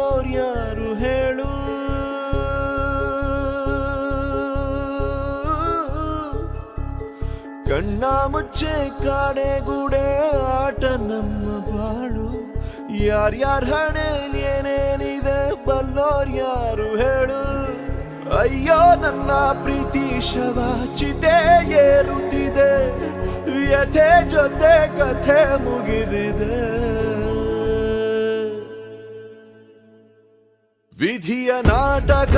ಬಲ್ಲೋರ್ಯಾರು ಹೇಳು. ಕಣ್ಣ ಮುಚ್ಚೆ ಕಾಡೆಗೂಡೆ ಆಟ ನಮ್ಮ ಬಾಳು. ಯಾರ್ಯಾರ ಹಣೆಯಲ್ಲಿ ಏನೇನಿದೆ ಬಲ್ಲೋರ್ಯಾರು ಹೇಳು. ಅಯ್ಯೋ ನನ್ನ ಪ್ರೀತಿ ಶವ ಚಿತೆ ಏರುತ್ತಿದೆ, ವ್ಯಥೆ ಜೊತೆ ಕಥೆ ಮುಗಿದಿದೆ. ವಿಧಿಯ ನಾಟಕ